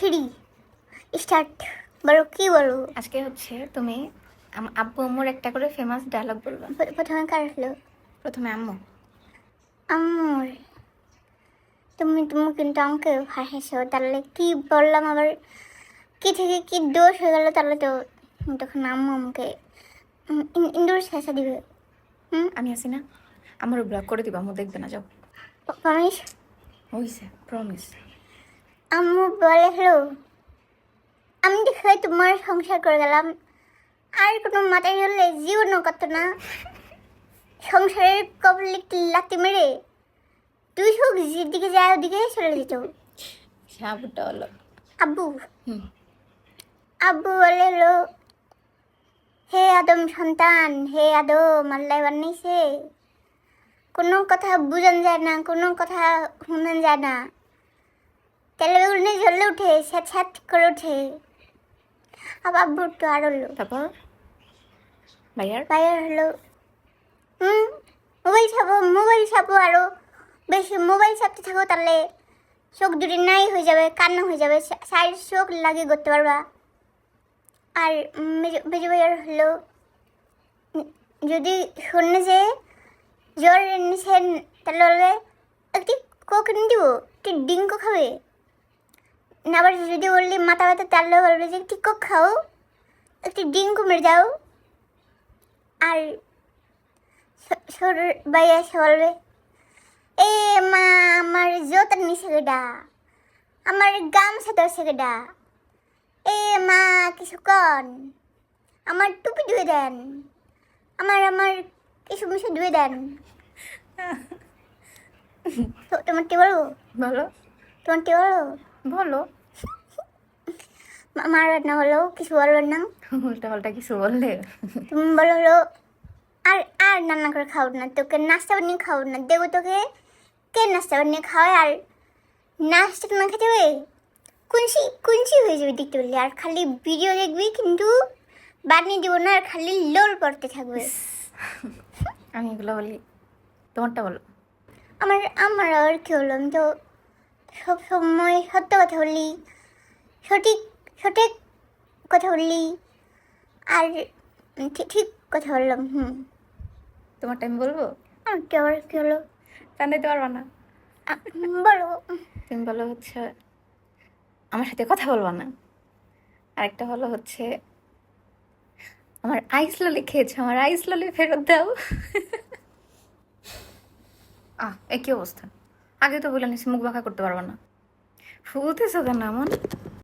3 start. বলো কি বলো? আজকে হচ্ছে তুমি আব্বু আম্মুর একটা করে ফেমাস ডায়লগ বলবা। প্রথমে কার হলো? প্রথমে আম্মু। আম্মুর। তুমি কিন্তু আমাকে হাসাইছো, তাহলে কি বললাম আবার? কি থেকে কি দোষ হয়ে গেল? তাহলে তো তখন আম্মু আমাকে ইন্দুর শেষা দিবে। আমি আছি না, আমার ব্লক করে দিবা, আম্মু দেখবে না, যাও। প্রমিস? হইছে, প্রমিস। আম্মু বলে হলো আমি দেখে তোমার সংসার করে গেলাম, আর কোনো মাথায় হলে জীবনও করতো না। সংসারের কবলে লাথি মেরে তুই হোক যেদিকে যায় ওদিকে চলে যেত। আব্বুটা হলো আব্বু। আব্বু বলে হলো হে আদম সন্তান, হে আদম, আল্লাহ বানিয়েছে, কোনো কথা বুঝান যায় না, কোনো কথা শুনান যায় না। তেলে বেগুনে জ্বলে উঠে, স্যাঁত স্যাঁত করে ওঠে। আবার আব্বু একটু আর হলো তারপর ভাইয়ার বাইরে হলো মোবাইল ছাপো আরো বেশি মোবাইল ছাপতে থাকো, তাহলে চোখ দুটি নাই হয়ে যাবে, কান্না হয়ে যাবে, সাইড চোখ লাগিয়ে করতে পারবা। আর বেজু ভাইয়ার হলো যদি শূন্য যে জ্বর এনেছেন তাহলে বলবে একটি কোক এনে দিব, একটি ডিঙ্কো খাবে না। আবার যদি বললি মাথা ব্যথা তাহলে বলবে যে একটি কোক খাও, একটি ডিঙ্কো মেরে যাও। আর সর ভাইয়া এসে বলবে এ মা আমার জোতার নিচে গেডা, আমার গামছা দর্শে গেডা, এ মা কিছু কন, আমার টুপি ধুয়ে দেন, আমার কিছু মিশে ধুয়ে দেন। তোমারটি বলবো? বলো, তোমারটি বলবো? বলো। আমার রান্না হলো কিছু বলবেন না, উল্টা পাল্টা কিছু বললে তুমি বলো হলো আর আর রান্না করে খাও না, তোকে নাস্তা বানিয়ে খাও না, দেবো তোকে কে নাস্তা বানিয়ে খাওয়ায়। আর নাস্তা না খেতে হবে কুঞ্চি হয়ে যাবে দেখতে পেলে, আর খালি ভিডিও দেখবি কিন্তু বানিয়ে দেবো না, আর খালি লোল পড়তে থাকবে। আমি এগুলো বলি, তোমারটা বলো। আমার আর কি হলো? আমি তো সব সময় সত্য কথা বলি, সঠিক সঠিক কথা বললি, আর ঠিক কথা বললাম। তোমারটা আমি বলবো। আর কি আবার কি হলো? কান্দাইতে পারবা না। বলো। তুমি বলো হচ্ছে আমার সাথে কথা বলবা না। আরেকটা হলো হচ্ছে আমার আইস ললি খেয়েছো, আমার আইস ললি ফেরত দাও। একই অবস্থা। আগে তো বলে নিছি মুখ বাঁকা করতে পারবা না। ফুলতেছো কেন এমন?